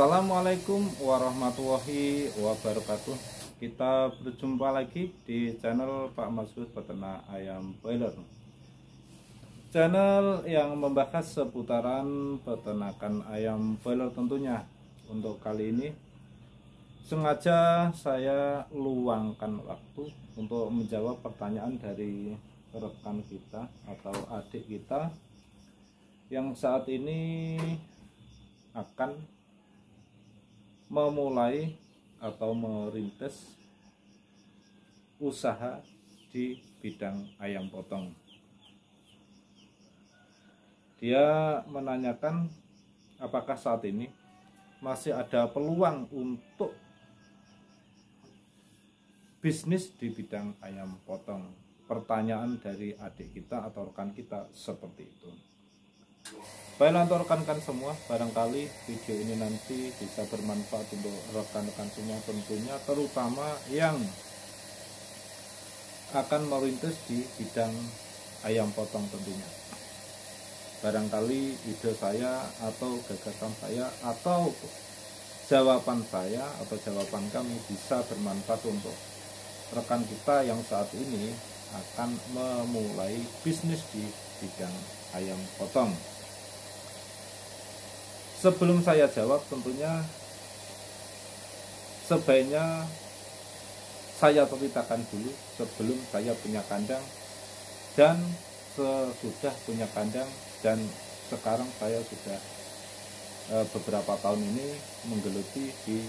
Assalamualaikum warahmatullahi wabarakatuh. Kita berjumpa lagi di channel Pak Masud Peternak Ayam Boiler. Channel yang membahas seputaran peternakan ayam boiler tentunya. Untuk kali ini sengaja saya luangkan waktu untuk menjawab pertanyaan dari rekan kita atau adik kita yang saat ini akan memulai atau merintis usaha di bidang ayam potong. Dia menanyakan apakah saat ini masih ada peluang untuk bisnis di bidang ayam potong. Pertanyaan dari adik kita atau rekan kita seperti itu. Baiklah untuk rekan-rekan semua, barangkali video ini nanti bisa bermanfaat untuk rekan-rekan semua tentunya, terutama yang akan merintis di bidang ayam potong tentunya. Barangkali ide saya atau gagasan saya atau jawaban saya atau jawaban kami bisa bermanfaat untuk rekan kita yang saat ini akan memulai bisnis di bidang ayam potong. Sebelum saya jawab, tentunya sebaiknya saya ceritakan dulu sebelum saya punya kandang dan sesudah punya kandang, dan sekarang saya sudah beberapa tahun ini menggeluti di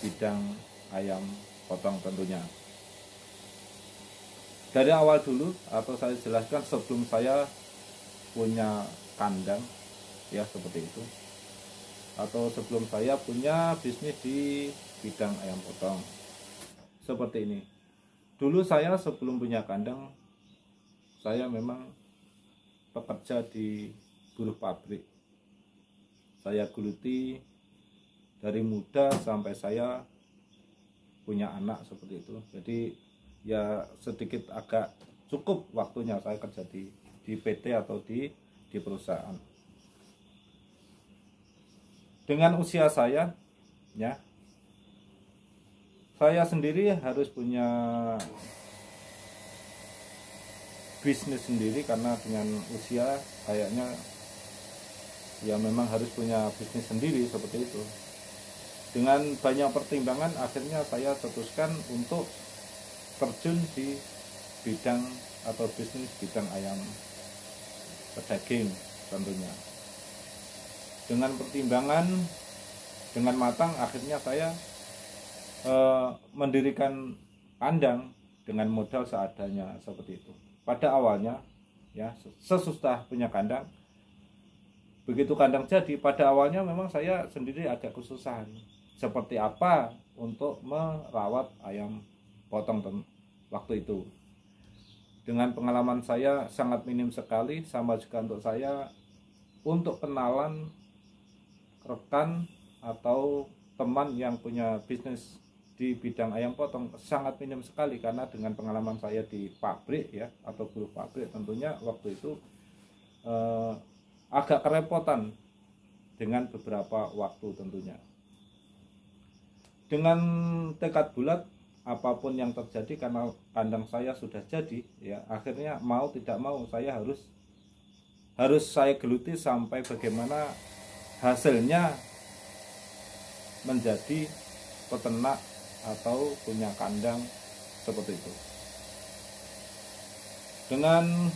bidang ayam potong tentunya. Dari awal dulu, atau saya jelaskan sebelum saya punya kandang, ya seperti itu, atau sebelum saya punya bisnis di bidang ayam potong seperti ini. Dulu saya sebelum punya kandang, saya memang bekerja di buruh pabrik. Saya geluti dari muda sampai saya punya anak seperti itu. Jadi ya sedikit agak cukup waktunya saya kerja di PT atau di perusahaan. Dengan usia saya, ya, saya sendiri harus punya bisnis sendiri karena dengan usia kayaknya ya memang harus punya bisnis sendiri seperti itu. Dengan banyak pertimbangan akhirnya saya putuskan untuk terjun di bidang atau bisnis bidang ayam pedaging tentunya. Dengan pertimbangan dengan matang akhirnya saya mendirikan kandang dengan modal seadanya seperti itu. Pada awalnya ya sesudah punya kandang, begitu kandang jadi, pada awalnya memang saya sendiri agak kesusahan seperti apa untuk merawat ayam potong waktu itu. Dengan pengalaman saya sangat minim sekali, sama juga untuk saya untuk kenalan rekan atau teman yang punya bisnis di bidang ayam potong sangat minim sekali, karena dengan pengalaman saya di pabrik ya atau buruh pabrik tentunya waktu itu agak kerepotan dengan beberapa waktu tentunya. Dengan tekad bulat apapun yang terjadi, karena kandang saya sudah jadi ya, akhirnya mau tidak mau saya harus saya geluti sampai bagaimana hasilnya menjadi peternak atau punya kandang seperti itu. Dengan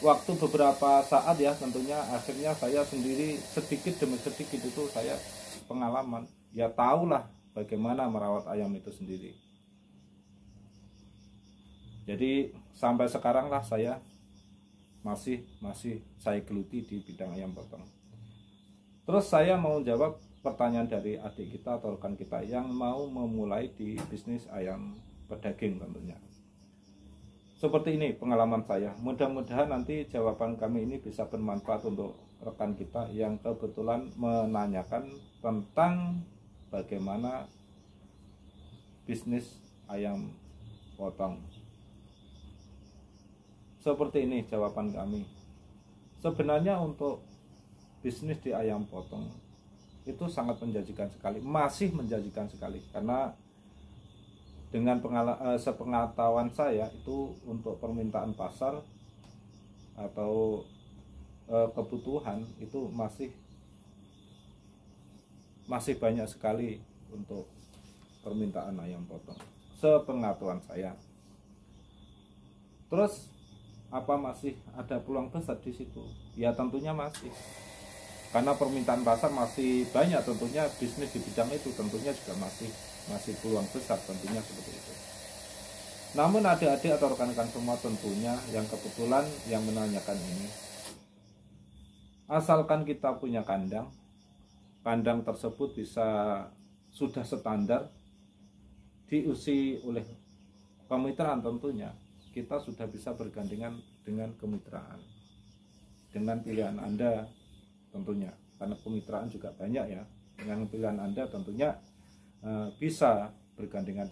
waktu beberapa saat ya tentunya akhirnya saya sendiri sedikit demi sedikit itu saya pengalaman, ya tahulah bagaimana merawat ayam itu sendiri. Jadi sampai sekarang lah saya masih saya geluti di bidang ayam potong. Terus saya mau jawab pertanyaan dari adik kita atau rekan kita yang mau memulai di bisnis ayam pedaging tentunya. Seperti ini pengalaman saya. Mudah-mudahan nanti jawaban kami ini bisa bermanfaat untuk rekan kita yang kebetulan menanyakan tentang bagaimana bisnis ayam potong. Seperti ini jawaban kami. Sebenarnya untuk bisnis di ayam potong itu sangat menjanjikan sekali, masih menjanjikan sekali, karena dengan sepengetahuan saya itu untuk permintaan pasar atau kebutuhan itu masih banyak sekali untuk permintaan ayam potong, sepengetahuan saya. Terus apa masih ada peluang besar di situ? Ya tentunya masih, karena permintaan pasar masih banyak, tentunya bisnis di bidang itu tentunya juga masih peluang besar tentunya seperti itu. Namun adik-adik atau rekan-rekan semua tentunya yang kebetulan yang menanyakan ini, asalkan kita punya kandang tersebut bisa sudah standar diusi oleh kemitraan, tentunya kita sudah bisa bergandengan dengan kemitraan, dengan pilihan Anda tentunya, karena kemitraan juga banyak ya. Dengan pilihan Anda tentunya bisa bergandengan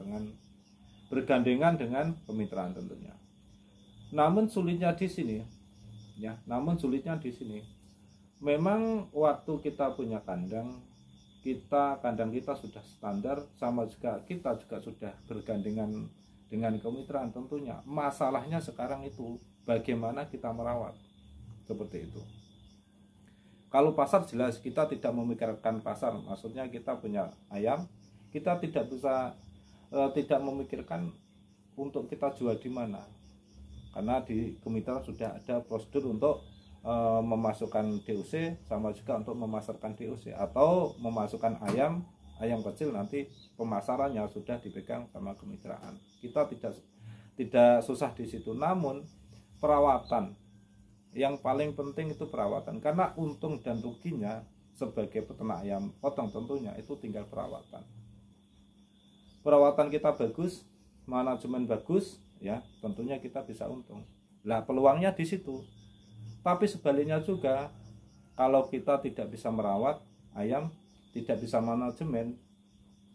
dengan kemitraan tentunya. Namun sulitnya di sini memang waktu kita punya kandang kita sudah standar, sama juga kita juga sudah bergandengan dengan kemitraan tentunya. Masalahnya sekarang itu bagaimana kita merawat, seperti itu. Kalau pasar jelas kita tidak memikirkan pasar, maksudnya kita punya ayam, kita tidak memikirkan untuk kita jual di mana, karena di kemitraan sudah ada prosedur untuk memasukkan DOC, sama juga untuk memasarkan DOC atau memasukkan ayam kecil, nanti pemasarannya sudah dipegang sama kemitraan. Kita tidak susah di situ. Namun perawatan yang paling penting itu perawatan, karena untung dan ruginya sebagai peternak ayam potong tentunya itu tinggal perawatan. Perawatan kita bagus, manajemen bagus, ya tentunya kita bisa untung. Lah peluangnya di situ. Tapi sebaliknya juga, kalau kita tidak bisa merawat ayam, tidak bisa manajemen,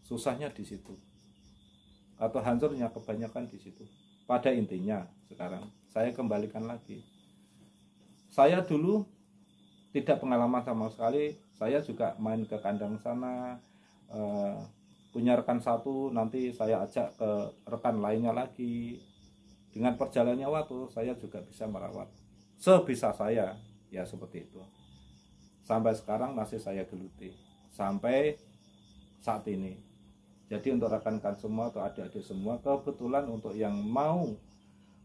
susahnya di situ, atau hancurnya kebanyakan di situ. Pada intinya sekarang saya kembalikan lagi, saya dulu tidak pengalaman sama sekali. Saya juga main ke kandang sana, punya rekan satu, nanti saya ajak ke rekan lainnya lagi. Dengan perjalannya waktu saya juga bisa merawat sebisa saya, ya seperti itu. Sampai sekarang masih saya geluti sampai saat ini. Jadi untuk rekan-rekan semua atau adik-adik semua, kebetulan untuk yang mau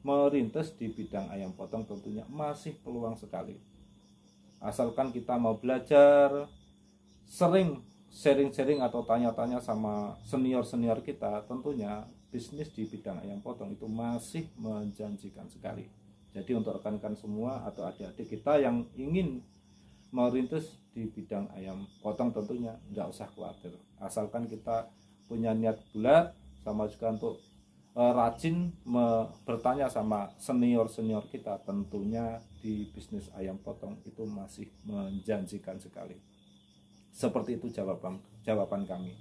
merintis di bidang ayam potong tentunya masih peluang sekali. Asalkan kita mau belajar, sering sharing-sharing atau tanya-tanya sama senior-senior kita, tentunya bisnis di bidang ayam potong itu masih menjanjikan sekali. Jadi untuk rekan-rekan semua atau adik-adik kita yang ingin merintis di bidang ayam potong tentunya nggak usah khawatir, asalkan kita punya niat bulat, sama juga untuk rajin bertanya sama senior-senior kita, tentunya di bisnis ayam potong itu masih menjanjikan sekali. Seperti itu jawaban kami.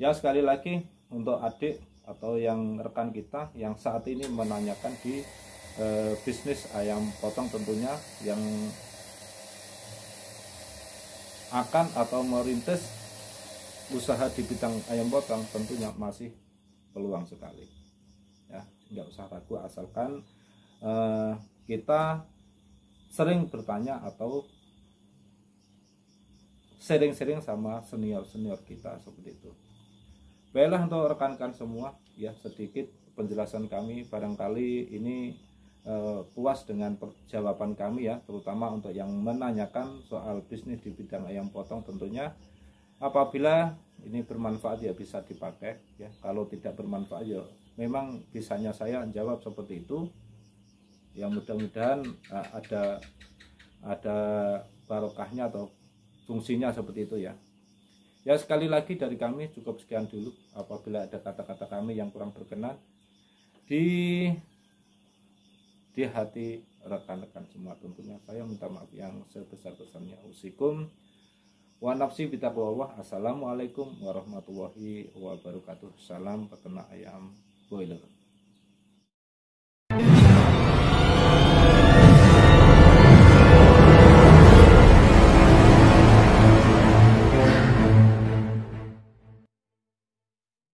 Ya sekali lagi untuk adik atau yang rekan kita yang saat ini menanyakan di bisnis ayam potong tentunya, yang akan atau merintis usaha di bidang ayam potong tentunya masih peluang sekali, ya nggak usah ragu, asalkan kita sering bertanya atau sharing-sharing sama senior-senior kita, seperti itu. Baiklah untuk rekan-rekan semua, ya sedikit penjelasan kami, barangkali ini puas dengan jawaban kami ya, terutama untuk yang menanyakan soal bisnis di bidang ayam potong tentunya. Apabila ini bermanfaat ya bisa dipakai ya, kalau tidak bermanfaat ya memang bisanya saya jawab seperti itu ya. Mudah-mudahan ada barokahnya atau fungsinya seperti itu ya. Ya sekali lagi dari kami cukup sekian dulu. Apabila ada kata-kata kami yang kurang berkenan di hati rekan-rekan semua, tentunya saya minta maaf yang sebesar-besarnya. Usikum wa nafsi bitaqwallah. Assalamualaikum warahmatullahi wabarakatuh. Salam peternak ayam boiler.